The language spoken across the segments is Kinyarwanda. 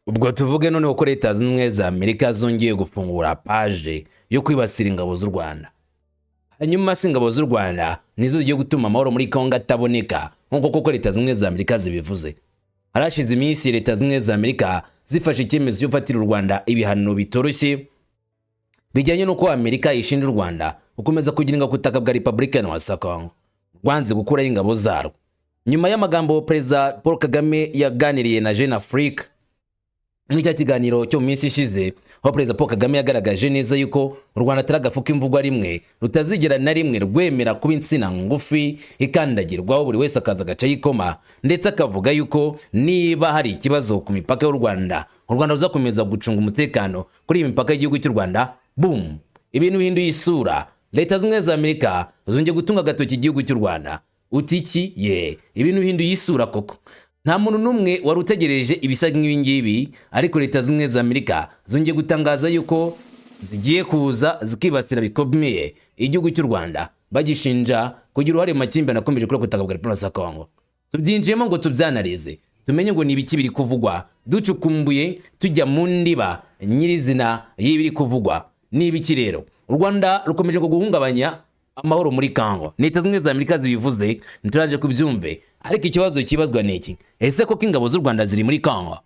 Ubwo tuvuge noneho ko Leta Zunze Ubumwe za Amerika zongeye gufungura paje yo kwibasira ingabo z'u Rwanda. Hanyuma se ingabo z'u Rwanda nizo zigiye gutuma amahoro muri Kongo ataboneka nk'uko koko Leta Zunze Ubumwe za Amerika zibivuze. Harashize iminsi Leta Zunze Ubumwe za Amerika zifashe icyemezo cyo gufatira u Rwanda ibihano bitoroshye bijyanye n'uko Amerika ishinja u Rwanda gukomeza kugiringa ku butaka bwa Repubulika ya Kongo rwanze gukuraho ingabo zarwo. Nyuma y'amagambo Perezida Paul Kagame yaganiriye na Jeune Afrique muri cya kiganiro cyo mu minsi ishize, aho Perezida Paul Kagame yagaragaje neza yuko u Rwanda atari agafuka imvugo rimwe rutazigera na rimwe rwemera kuba insina ngufi ikandagirwaho buri wese akaza agaca yikoma, ndetse akavuga yuko niba hari ikibazo ku mipaka y'u Rwanda, u Rwanda ruzakomeza gucunga umutekano kuri iyi mipaka y'igihugu cy'u Rwanda. Boom, ibintu bihinduye isura. Leta Zunze Ubumwe za Amerika zongeye gutunga agatoki igihugu cy'u Rwanda. Utiki ibintu bihinduye isura koko. Nta muntu numwe wari utegereje ibisa nk'ibi ngibi, ariko Leta Zunze Ubumwe za Amerika zongeye gutangaza yuko zigiye kuza zikibasira bikomeye igihugu cy'u Rwanda, bagishinja kugira uruhare mu makimbirane akomeje kuri ubutaka bwa Repubulika ya Kongo. Tubyinjiyemo ngo tubyanarize, tumenye ngo ni ibiki biri kuvugwa, ducukumbuye tujya mu ndiba nyirizina y'ibiri kuvugwa. Ni ibiki rero? U Rwanda rukomeje guhungabanya amahoro muri Kongo. Leta Zunze Ubumwe za Amerika zibivuze, ntituraje kubyumve, ariko ikibazo kibazwa niki? Ese koko ingabo z'u Rwanda ziri muri Kongo?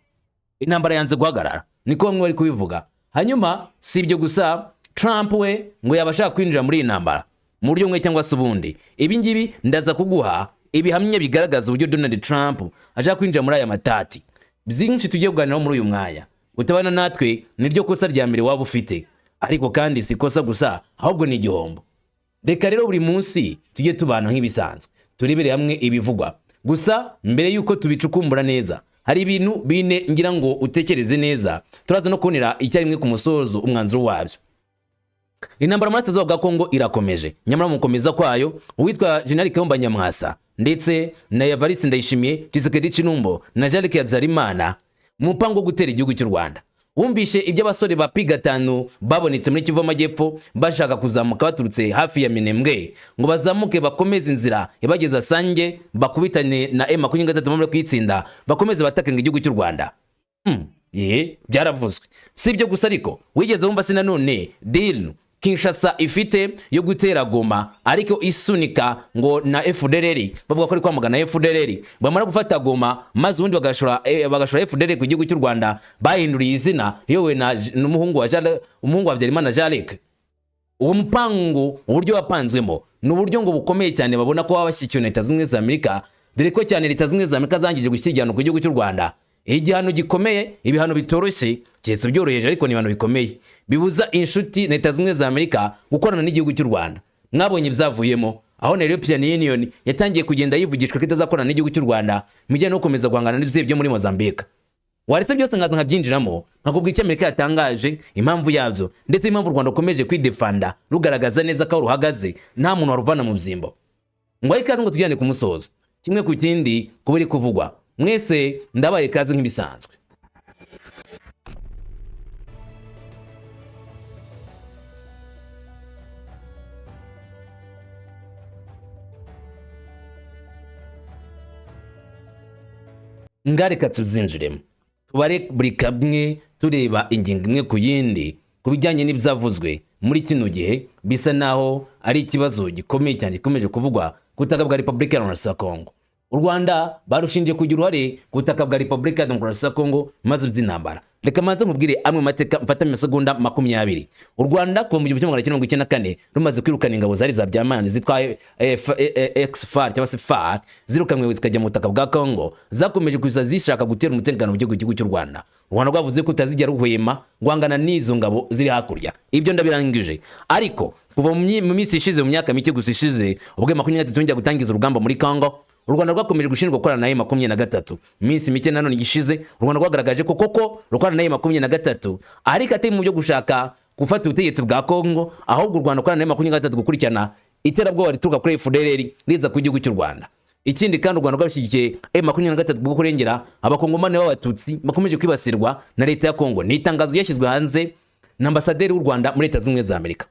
Intambara yanze guhagarara, niko bamwe bari kubivuga. Hanyuma si ibyo gusa, Trump we ngo yabashaka kwinjira muri intambara mu buryo bumwe cyangwa se ubundi. Ibi ngibi ndaza kuguha ibihamya bigaragaza uburyo Donald Trump ashaka kwinjira muri aya matati. Byinshi tugiye kuganiraho muri uyu mwanya. Utabana natwe niryo kosa rya mbere waba ufite, ariko kandi si kosa gusa, ahubwo ni igihombo. Reka rero buri munsi tujye tubana nk'ibisanzwe, turebere hamwe ibivugwa. Gusa mbere yuko tubicukumbura neza, hari ibintu bine ngira ngo utekereze neza. Turaza no kubonera icyarimwe ku musozo umwanzuro wabyo. Intambara muri Burasirazuba bwa Kongo irakomeje. Nyamara mukomeza kwayo, uwitwa General Kayumba Nyamwasa ndetse na Evariste Ndayishimiye, Tshisekedi Tshilombo na Jean-Luc Habyarimana mu mupango wo gutera igihugu cy'u Rwanda. Wumvishe ibyo abasore ba P5 babonetse muri Kivu Amajyepfo bashaka kuzamuka baturutse hafi ya Minembwe ngo bazamuke bakomeze inzira ibageza Sange, bakubitane na M23 muri kwitsinda, bakomeze batakenga igihugu cy'u Rwanda. Byaravuzwe. Si ibyo gusa ariko, wigeze wumva se nanone deal Kinshasa ifite yo gutera Goma, ariko isunika ngo na FDLR, bavuga ko ari kwamagana FDLR, bamara gufata Goma maze ubundi bagashora FDLR ku gihugu cy'u Rwanda, bahinduriye izina yewe na umuhungu wa Habyarimana Jean-Luc. Uwo mupango uburyo wapanzwemo ni uburyo ngo bukomeye cyane, babona ko babashyikiye Leta Zunze Ubumwe za Amerika, dore ko cyane Leta Zunze Ubumwe za Amerika zangije gushyigikirana ku gihugu cy'u Rwanda. Igihano gikomeye, ibihano bitoroshye, cyetse byoroheje ariko ni ibihano bikomeye, bibuza inshuti Leta Zunze Ubumwe za Amerika gukorana n'igihugu cy'u Rwanda. Mwabonye byavuyemo aho na European Union yatangiye kugenda yivugishwa ko itazakorana n'igihugu cy'u Rwanda mu bijyanye no gukomeza guhangana n'ibyo byo muri Mozambique. Waretse byose ngaza nkabyinjiramo nkakubwira icyo Amerika yatangaje, impamvu yabyo, ndetse impamvu u Rwanda rukomeje kwidefanda rugaragaza neza ko ruhagaze nta muntu waruvana mu byimbo. Ngo ikaze ngo tujyane ku musozo, kimwe ku kindi kubiri kuvugwa. Mwese ndabaye ikaze nk'ibisanzwe. Ngareka tuzinjiremo, tubare buri kamwe tureba ingingo imwe ku yindi ku bijyanye n'ibyavuzwe muri kino gihe bisa naho ari ikibazo gikomeye cyane gikomeje kuvugwa ku butaka bwa Repubulika ya Kongo. U Rwanda barushinje kugira uruhare ku butaka bwa Repubulika ya Kongo maze by'intambara. Reka manze nkubwire amwe mateka mfata mu segonda 20. U Rwanda kuva mu 1994 rumaze kwirukana ingabo zari za Byamani zitwa ex-FARC cyangwa se FARC, zirukanwe zikajya mu butaka bwa Kongo, zakomeje kuza zishaka gutera umutekano mu gihugu cy'u Rwanda. U Rwanda rwavuze ko utazigera ruhwema guhangana n'izo ngabo ziri hakurya. Ibyo ndabirangije, ariko kuva mu minsi ishize, mu myaka mike gusa ishize, ubwo M23 njya gutangiza urugamba muri Kongo, u Rwanda rwakomeje gushinjwa gukorana na M23. Minsi mike nanone gishize, u Rwanda rwagaragaje ko koko rukorana na M23, ariko atari mu byo gushaka gufata ubutegetsi bwa Kongo, ahubwo u Rwanda rukorana na M23 gukurikirana iterabwoba rituruka kuri FDLR riza ku gihugu cy'u Rwanda. Ikindi kandi u Rwanda rwashyigikiye M23 bwo kurengera abakongomani b'abatutsi bakomeje kwibasirwa na leta ya Kongo. Ni itangazo yashyizwe hanze na ambasaderi w'u Rwanda muri Leta Zunze Ubumwe za Amerika.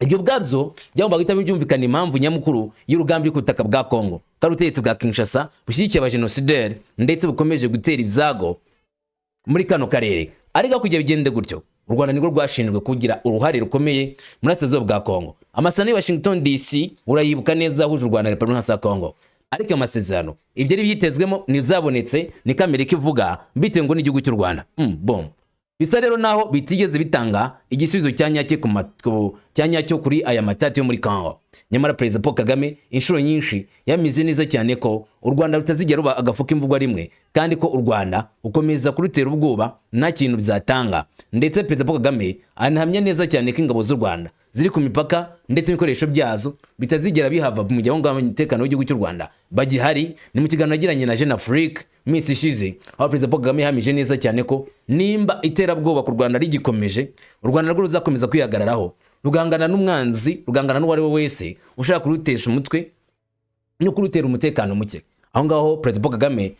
Ibyo bwabyo byagomba guhita byumvikana impamvu nyamukuru y'urugamba rwo kutaka bwa Kongo, kandi ubutegetsi bwa Kinshasa bushyigikiye abajenosideri ndetse bukomeje gutera ibyago muri kano karere. Ariko kujya bigende gutyo, u Rwanda nirwo rwashinzwe kugira uruhare rukomeye muri Burasirazuba bwa Kongo. Amasezerano ya Washington DC urayibuka neza huje u Rwanda na Repubulika ya Kongo. Ariko amasezerano ibyo ari byitezwemo nizabonetse ni Amerika ivuga bitewe ngo n'igihugu cy'u Rwanda. Bisa rero naho bitigeze bitanga igisubizo cyanyacyo kuri aya matati yo muri Kongo. Nyamara Perezida Paul Kagame inshuro nyinshi yamize neza cyane ko u Rwanda rutazigera ruba agafuka imvugo rimwe, kandi ko u Rwanda ukomeza kurutera ubwoba nta kintu bizatanga. Ndetse Perezida Paul Kagame anahamya neza cyane ko ingabo z'u Rwanda ziri ku mipaka ndetse n'ibikoresho byazo bitazigera bihava mu gihe ngo umutekano w'igihugu cy'u Rwanda bagihari. Ni mu kiganiro yagiranye na Jeune Afrique Miss ishize, aho Perezida Paul Kagame yahamije neza cyane ko nimba iterabwoba ku Rwanda rigikomeje, u Rwanda rwo ruzakomeza kwihagararaho rugangana n'umwanzi, rugangana n'uwari we wese ushaka kurutesha umutwe no kurutera umutekano muke. Aho ngaho Perezida Paul Kagame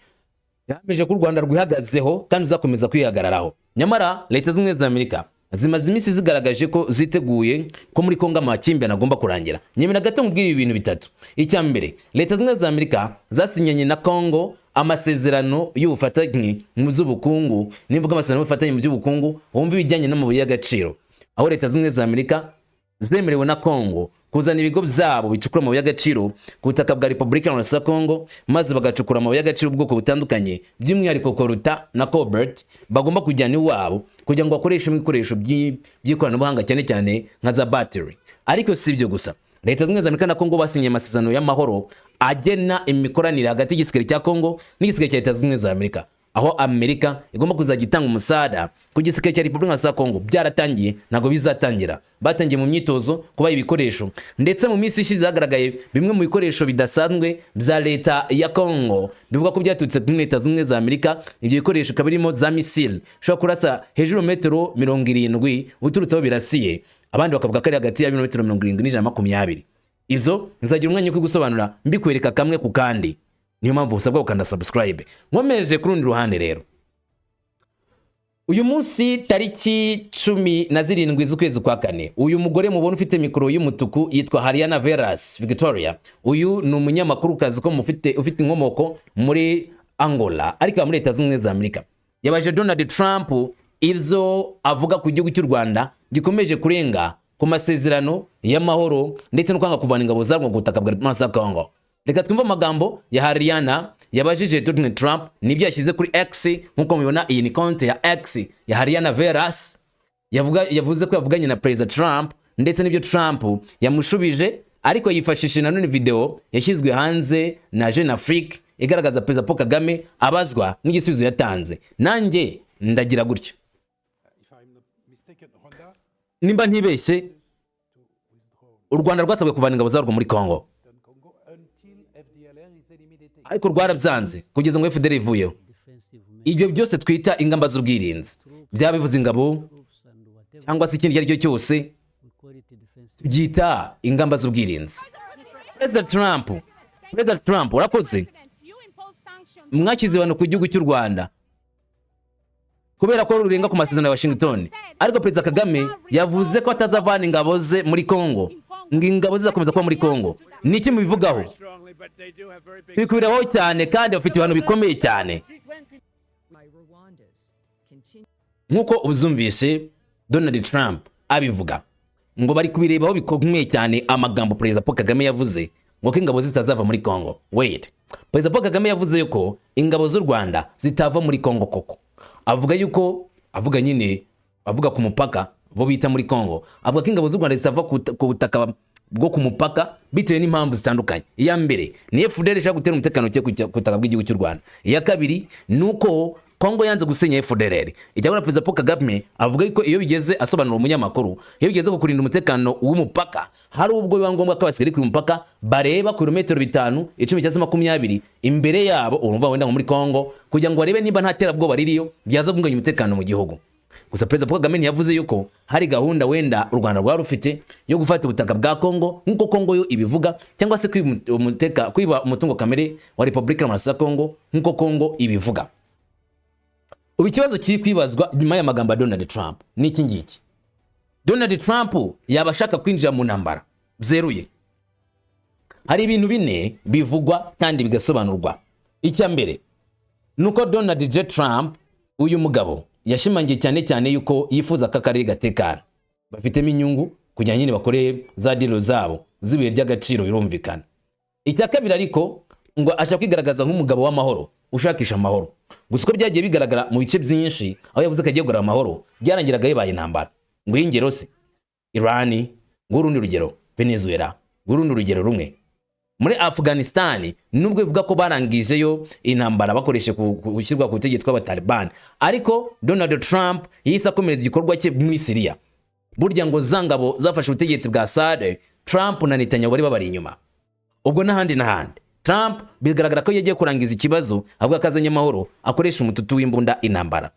yahamije ko u Rwanda rwihagazeho kandi uzakomeza kwihagararaho. Nyamara Leta z'Ubumwe za Amerika zimaze iminsi zigaragaje ko ziteguye ko muri Kongo amakimbirane agomba kurangira. Nyemera gato nkubwira ibintu bitatu. Icya mbere, Leta z'Ubumwe za Amerika zasinyanye na Kongo amasezerano y'ubufatanye mu by'ubukungu. Nivuga amasezerano y'ubufatanye mu by'ubukungu, wumva ibijyanye n'amabuye y'agaciro, aho Leta z'Ubumwe za Amerika zemerewe na Kongo kuzana ibigo byabo bicukura amabuye y'agaciro ku butaka bwa Repubulika ya Kongo, maze bagacukura amabuye y'agaciro ubwoko butandukanye, by'umwihariko Coltan na Cobalt, bagomba kujyana iwabo kugira ngo bakoreshe ibikoresho by'ikoranabuhanga cyane cyane nka za battery. Ariko si ibyo gusa, Leta z'Ubumwe za Amerika na Kongo basinye amasezerano y'amahoro agena imikoranire hagati y'igisirikare cya Kongo n'igisirikare cya Leta z'Ubumwe za Amerika, aho Amerika igomba kuzajya itanga umusada ku gisirikare cya Repubulika ya Kongo. Byaratangiye, ntago bizatangira. Batangiye mu myitozo kubaha ibikoresho, ndetse mu minsi ishize hagaragaye bimwe mu bikoresho bidasanzwe bya Leta ya Kongo bivuga ko byatutse kuri Leta z'Ubumwe za Amerika. Ibyo bikoresho kabirimo za missile ushobora kurasa hejuru metero 70 uturutse aho birasiye, abandi bakavuga ko ari hagati ya metero 70 n'120. Ivyo nzagira umwanya wo gusobanura mbikwereka kamwe ku kandi. Niyo mpamvu usabwa gukanda subscribe. Nkomeje ku rundi ruhande rero, uyu munsi tariki 17 z'ukwezi kwa kane, uyu mugore mubona ufite mikoro y'umutuku yitwa Hariana Veras Victoria. Uyu ni umunyamakuru kazi ko ufite inkomoko muri Angola ariko muri Leta z'Ubumwe za Amerika. Yabaje Donald Trump ivyo avuga ku gihugu cy'u Rwanda gikomeje kurenga ku masezerano y'amahoro ndetse no kwanga kuvana ingabo zarwo ku butaka bwa Repubulika ya Kongo. Reka twumve amagambo ya Hariana yabajije Donald Trump nibyo yashyize kuri X. Nkuko mubibona, iyi ni konti ya X ya Hariana Veras. Yavuze ko yavuganye na Perezida Trump ndetse n'ibyo Trump yamushubije, ariko yifashishije nanone video yashyizwe hanze na Jeune Afrique igaragaza Perezida Paul Kagame abazwa n'igisubizo yatanze. Nanjye ndagira gutya, nimba ntibeshye, u Rwanda rwasabwe kuvana ingabo zarwo muri Kongo, ariko rwarabyanze kugeza ngo FDL ivuyeho. Ibyo byose twita ingamba z'ubwirinzi, byaba bivuze ingabo cyangwa se ikindi cyo cyose tubyita ingamba z'ubwirinzi. Perezida Trump urakoze, mwashyize abantu ku gihugu cy'u Rwanda kubera ko rurenga ku masezerano ya Washington, ariko Perezida Kagame yavuze ko atazavana ingabo ze muri Kongo, ngo ingabo zizakomeza kuba muri Kongo. Niki mubivugaho? Twikubiraho cyane kandi bafite ibintu bikomeye cyane. Nkuko ubuzumvise Donald Trump abivuga, ngo bari kubirebaho bikomeye cyane amagambo Perezida Paul Kagame yavuze ngo ko ingabo zitazava muri Kongo. Wait, Perezida Paul Kagame yavuze yuko ingabo z'u Rwanda zitava muri Kongo koko. Avuga yuko avuga ku mupaka bo bita muri Kongo, avuga ko ingabo z'u Rwanda zitava ku butaka bwo ku mupaka bitewe n'impamvu zitandukanye. Iya mbere ni FDL ishaka gutera umutekano cye ku butaka bw'igihugu cy'u Rwanda. Iya kabiri nuko Kongo yanze gusenya FDL. Icyakora Perezida Paul Kagame avuga yuko iyo bigeze, asobanura umunyamakuru, iyo bigeze ku kurinda umutekano w'umupaka, hari ubwo biba ngombwa ko abasigari ku mupaka bareba kilometero 5, 10 cyangwa 20 imbere yabo, urumva wenda muri Kongo, kugira ngo barebe niba nta terabwoba ririyo byaza kunganya umutekano mu gihugu. Gusa Perezida Paul Kagame yavuze yuko hari gahunda wenda u Rwanda rwa rufite yo gufata ubutaka bwa Kongo nkuko Kongo yo ibivuga, cyangwa se kwiba umutungo kamere wa Repubulika ya Kongo nkuko Kongo ibivuga. Ubu ikibazo kiri kwibazwa nyuma y'amagambo ya Donald Trump ni iki ngiki. Donald Trump yabashaka kwinjira mu ntambara byeruye. Hari ibintu bine bivugwa kandi bigasobanurwa. Icya mbere nuko Donald J Trump uyu mugabo yashimangiye cyane cyane yuko yifuza ko akarere gatekana, bafitemo inyungu kugira nyine bakore za dilo zabo zibuye ry'agaciro birumvikana. Icya kabiri ariko ngo ashaka kwigaragaza nk'umugabo w'amahoro ushakisha amahoro, gusa uko byagiye bigaragara mu bice byinshi aho yavuze ko agiye kugura amahoro byarangiraga bibaye intambara. Ngo ingero se Iran, ngurundi rugero Venezuela, ngurundi rugero rumwe muri Afghanistan, nubwo bivuga ko barangijeyo intambara bakoreshe gushyirwa ku butegetsi bw'abataliban, ariko Donald Trump yise akomereza igikorwa cye muri Syria. Burya ngo zangabo zafashe ubutegetsi bwa Assad, Trump na Netanyahu bari babari inyuma. Ubwo n'ahandi Trump bigaragara ko yagiye kurangiza ikibazo avuga ko azanye amahoro akoresha umututu w'imbunda intambara.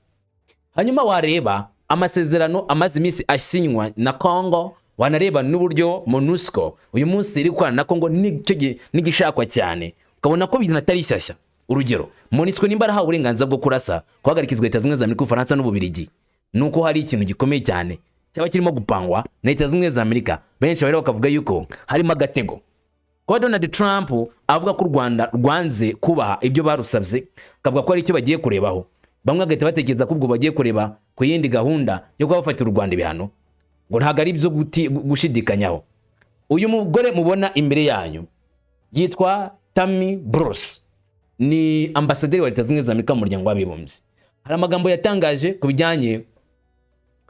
Hanyuma wareba amasezerano amaze iminsi asinywa na Congo, wanareba n'uburyo MONUSCO uyu munsi iri kwana na Congo n'igishakwa cyane, ukabona ko binatari shyashya. Urugero, MONUSCO nimba arahawe uburenganzira bwo kurasa guhagarikizwa Leta Zunze za Amerika, Ufaransa n'Ububirigi, nuko hari ikintu gikomeye cyane cyaba kirimo gupangwa na Leta Zunze za Amerika. Benshi bari bakavuga yuko harimo agatego. Kwa Donald Trump avuga ko u Rwanda rwanze kubaha ibyo barusabye, akavuga ko ari icyo bagiye kurebaho. Bamwe agahita batekereza ko ubwo bagiye kureba ku yindi gahunda yo kubafatira u Rwanda ibihano, ngo ntago ari byo gushidikanyaho. Uyu mugore mubona imbere yanyu yitwa Tammy Bruce, ni ambasaderi wa Leta Zunze za Amerika mu muryango w'abibumbye. Hari amagambo yatangaje ku bijyanye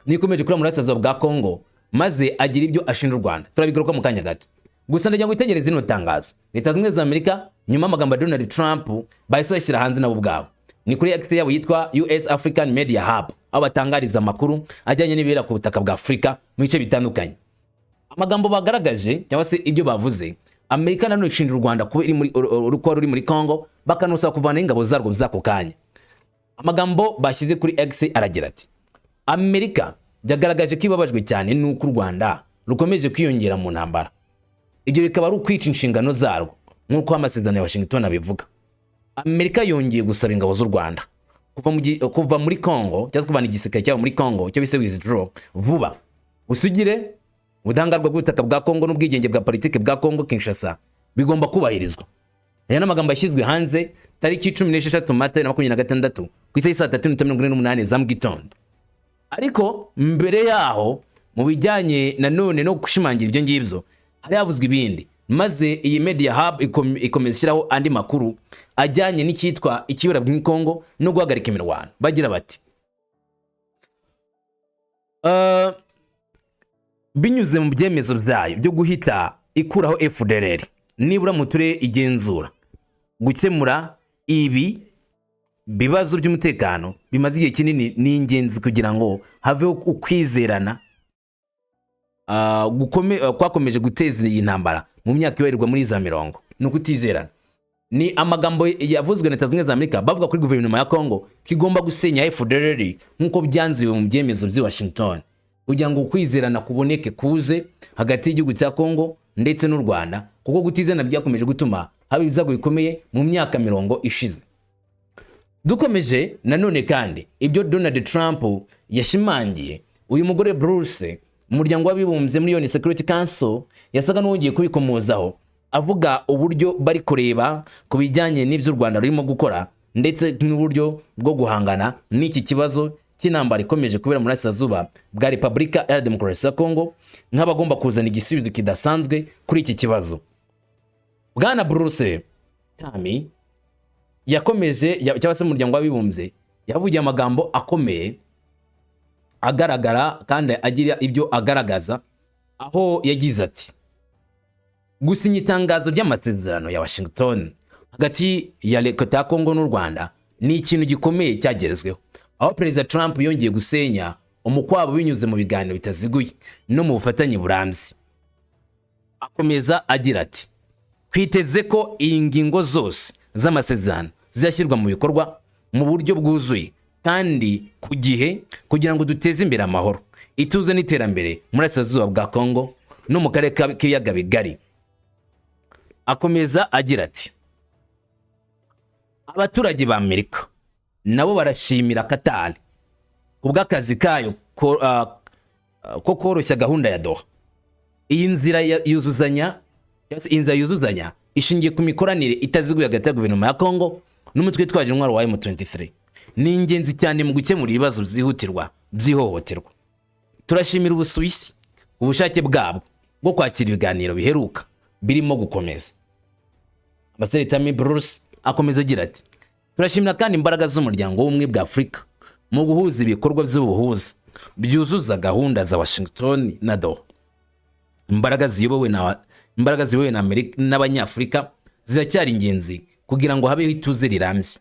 n'ikomeje kuri Burasirazuba bwa Congo, maze agira ibyo ashinja u Rwanda. Turabigaruka mu kanya gato. Gusa ndagira ngo itegereze ino tangazo. Leta Zunze za Amerika nyuma amagambo ya Donald Trump bahise bashyira hanze nabo bwabo. Ni kuri X yabo yitwa US African Media Hub, aho batangariza amakuru ajyanye n'ibera ku butaka bwa Afrika mu bice bitandukanye. Amagambo bagaragaje cyangwa se ibyo bavuze, Amerika nanone ishinja u Rwanda kuba ruri muri Congo, bakanusa kuvana ingabo zarwo zako kanya. Amagambo bashyize kuri X aragira ati: Amerika yagaragaje ko ibabajwe cyane n'uko u Rwanda rukomeje kwiyongera mu ntambara. Ibyo bikaba ari ukwica inshingano zarwo nk'uko amasezerano ya Washington abivuga. Amerika yongeye gusaba ingabo z'u Rwanda kuva muri Congo, cyangwa kuvana igisirikare cyabo muri Congo cyo bise withdraw vuba, usugire ubudahangarwa bw'ubutaka bwa Congo n'ubwigenge bwa politiki bwa Congo Kinshasa bigomba kubahirizwa. Aya n'amagambo yashyizwe hanze tariki 16 Mata 2026 ku isaha 3:48 za mu gitondo. Ariko mbere yaho mu bijyanye nanone no gushimangira ibyo ngibyo hari havuzwe ibindi, maze iyi Media Hub ikomeza ishyiraho andi makuru ajyanye n'icyitwa ikibera bw'I Congo no guhagarika imirwano. Bagira bati binyuze mu byemezo byayo byo guhita ikuraho FDLR nibura mu turere igenzura, gukemura ibi bibazo by'umutekano bimaze igihe kinini ni ingenzi kugira ngo haveho ukwizerana kwakomeje guteza iyi ntambara mu myaka ibarirwa muri za 70. No kutizerana ni amagambo yavuzwe na Leta Zunze za Amerika bavuga kuri guverinoma ya Congo kigomba gusenya FDLR nk'uko byanzuye mu byemezo by'i Washington, kugira ngo kwizerana kuboneke kuze hagati y'igihugu cya Congo ndetse n'u Rwanda, kuko gutizerana byakomeje gutuma haba ibizago bikomeye mu myaka 70 ishize. Dukomeje nanone kandi ibyo Donald Trump yashimangiye, uyu mugore Bruce umuryango w'abibumbye muri UN Security Council yasaga n'ugiye kubikomozaho, avuga uburyo bari kureba ku bijyanye n'ibyo u Rwanda rurimo gukora ndetse n'uburyo bwo guhangana n'iki kibazo cy'intambara ikomeje kubera muri Burasirazuba bwa Repubulika ya Demokarasi ya Congo, nk'abagomba kuzana igisubizo kidasanzwe kuri iki kibazo. Bwana Bruce Tammy yakomeje cyangwa se umuryango w'abibumbye yavugiye amagambo akomeye agaragara kandi agira ibyo agaragaza, aho yagize ati: gusinya itangazo ry'amasezerano ya Washington hagati ya Leta ya Congo n'u Rwanda ni ikintu gikomeye cyagezweho, aho Perezida Trump yongeye gusenya umukwabo binyuze mu biganiro bitaziguye no mu bufatanye burambye. Akomeza agira ati: kwiteze ko ingingo zose z'amasezerano zizashyirwa mu bikorwa mu buryo bwuzuye kandi ku gihe, kugira ngo duteze imbere amahoro, ituze n'iterambere muri Burasirazuba bwa Congo no mu karere k'ibiyaga bigari. Akomeza agira ati: abaturage ba Amerika nabo barashimira Qatar kubw'akazi kayo ko koroshya gahunda ya Doha. Iyi nzira yuzuzanya ishingiye ku mikoranire itaziguye hagati ya guverinoma ya Congo n'umutwe witwaje intwaro wa M23. ni ingenzi cyane mu gukemura ibibazo byihutirwa by'ihohoterwa. Turashimira Ubusuwisi ubushake bwabwo bwo kwakira ibiganiro biheruka birimo gukomeza. Ambasaderi Tammy Bruce akomeza agira ati, turashimira kandi imbaraga z'umuryango w'ubumwe bwa Afurika mu guhuza ibikorwa by'ubuhuza byuzuza gahunda za Washington na Doha. Imbaraga ziyobowe na Amerika n'Abanyafurika ziracyari ingenzi kugira ngo habeho ituze rirambye.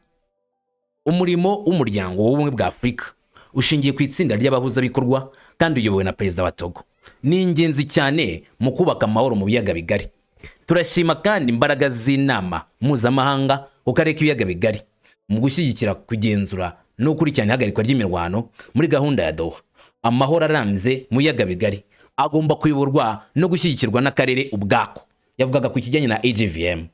Umurimo w'umuryango w'ubumwe bwa Afurika ushingiye ku itsinda ry'abahuza bikorwa kandi uyobowe na Perezida wa Togo. Ni ingenzi cyane mu kubaka amahoro mu biyaga bigari. Turashima kandi imbaraga z'inama mpuzamahanga ku karere k'ibiyaga bigari mu gushyigikira, kugenzura no gukurikirana ihagarikwa ry'imirwano muri gahunda ya Doha. Amahoro arambye mu biyaga bigari agomba kuyoborwa no gushyigikirwa n'akarere ubwako. Yavugaga ku kijyanye na AGVM.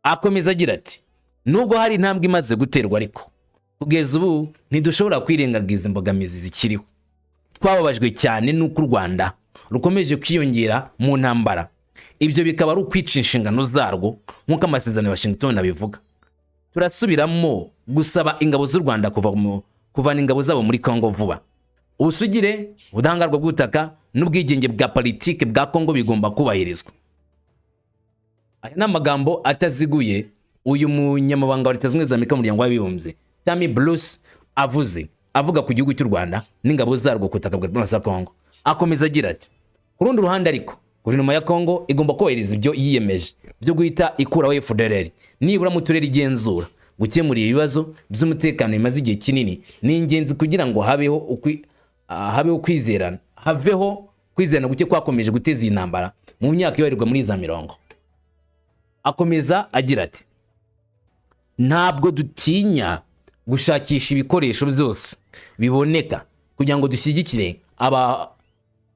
Akomeza agira ati, nubwo hari intambwe imaze guterwa ariko kugeza ubu ntidushobora kwirengagiza imbogamizi zikiriho. Twababajwe cyane n'uko u Rwanda rukomeje kwiyongera mu ntambara. Ibyo bikaba ari ukwica inshingano zarwo nk'uko amasezerano ya Washington abivuga. Turasubiramo gusaba ingabo z'u Rwanda kuvana ingabo zabo muri Kongo vuba. Ubusugire, ubudahangarwa bw'ubutaka n'ubwigenge bwa politike bwa Kongo bigomba kubahirizwa. Aya ni amagambo ataziguye uyu munyamabanga wa Leta Zunze Ubumwe za Amerika mu muryango w'abibumbye Tammy Bruce avuga ku gihugu cy'u Rwanda n'ingabo zarwo ku butaka bwa Kongo. Akomeza agira ati, ku rundi ruhande ariko guverinoma ya Kongo igomba kubahiriza ibyo yiyemeje byo guhita ikuraho FDLR nibura mu turere igenzura. Gukemura ibibazo by'umutekano bimaze igihe kinini ni ingenzi kugira ngo habeho kwizerana guke kwakomeje guteza iyi ntambara mu myaka ibarirwa muri za 70. Akomeza agira ati, ntabwo dutinya gushakisha ibikoresho byose biboneka kugira ngo dushyigikire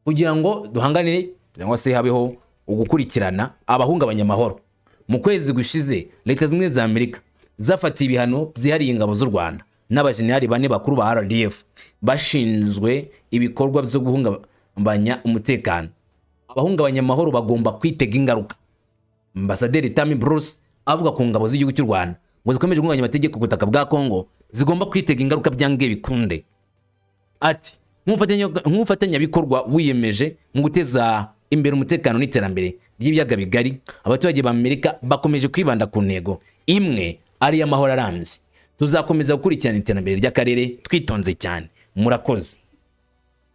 kugira ngo duhanganire cyangwa se habeho ugukurikirana abahungabanya amahoro. Mu kwezi gushize Leta Zunze Ubumwe za Amerika zafatiye ibihano byihariye ingabo z'u Rwanda n'abajenerali 4 bakuru ba RDF bashinzwe ibikorwa byo guhungabanya umutekano. Abahungabanya amahoro bagomba kwitega ingaruka. Ambasaderi Tammy Bruce avuga ku ngabo z'igihugu cy'u Rwanda ngo zikomeje guhungabanya amategeko ku butaka bwa Kongo zigomba kwitega ingaruka byange bikunde. Ati, nk'umufatanyabikorwa wiyemeje mu guteza imbere umutekano n'iterambere ry'ibiyaga bigari, abaturage ba Amerika bakomeje kwibanda ku ntego imwe ari y'amahoro arambye. Tuzakomeza gukurikirana iterambere ry'akarere twitonze cyane. Murakoze.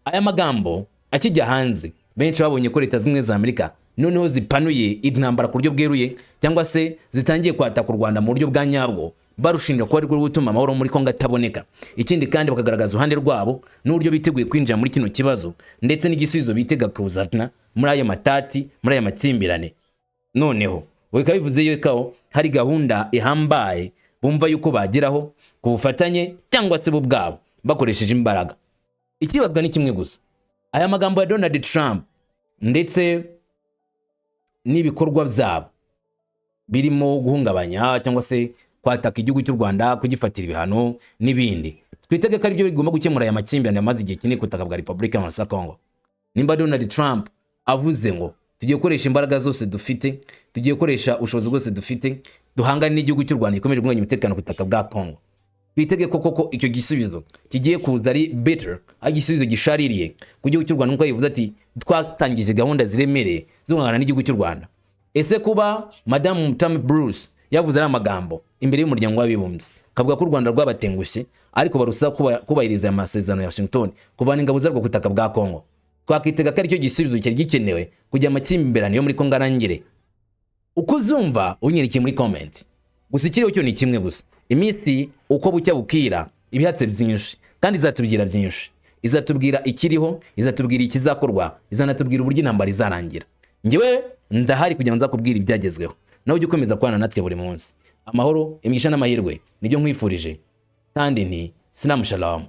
Aya magambo akijya hanze, benshi babonye ko Leta Zunze Ubumwe za Amerika noneho zipanuye intambara ku buryo bweruye cyangwa se zitangiye kwataka u Rwanda mu buryo bwa nyabwo, barushinja ko ari rwo gutuma amahoro muri Kongo ataboneka. Ikindi kandi bakagaragaza uruhande rwabo n'uburyo biteguye kwinjira muri kino kibazo ndetse n'igisubizo bitega kuzana muri aya matati, muri aya makimbirane. Noneho bikaba bivuze yuko hari gahunda ihambaye bumva yuko bageraho ku bufatanye cyangwa se bo bwabo bakoresheje imbaraga. Ikibazwa ni kimwe gusa, aya magambo ya Donald Trump ndetse n'ibikorwa byabo birimo guhungabanya cyangwa se kwataka igihugu cy'u Rwanda, kugifatira ibihano n'ibindi, twitege ko ari byo bigomba gukemura aya makimbirane amaze igihe kinini ku butaka bwa Repubulika ya Kongo. Nimba Donald Trump avuze ngo tugiye gukoresha imbaraga zose dufite, tugiye gukoresha ubushobozi bwose dufite duhangane n'igihugu cy'u Rwanda gikomeje guhungabanya umutekano ku butaka bwa Kongo, twitege koko icyo gisubizo kigiye kuza ari better, ari igisubizo gishaririye ku gihugu cy'u Rwanda. Nkuko yivuze ati, twatangije gahunda ziremereye zo guhangana n'igihugu cy'u Rwanda. Ese kuba Madame Tammy Bruce yavuze ari amagambo imbere y'umuryango w'abibumbye kavuga ko u Rwanda rwabatengushye ariko barusa kubahiriza amasezerano ya Washington kuvana ingabo zarwo ku butaka bwa Kongo, twakitega ko ari cyo gisubizo cyari gikenewe kugira amakimbirane yo muri Kongo arangire? Uko uzumva unyereke muri comment. Gusa ikiriho cyo ni kimwe gusa, iminsi uko bucya bukira ibihatse byinshi kandi izatubwira byinshi. Izatubwira ikiriho, izatubwira ikizakorwa, izanatubwira uburyo intambara izarangira. Ngewe ndahari kugira ngo nzakubwira ibyagezweho, nawe ujye ukomeza kwana natwe buri munsi. Amahoro, imigisha n'amahirwe nibyo nkwifurije kandi nti sinamu shalom.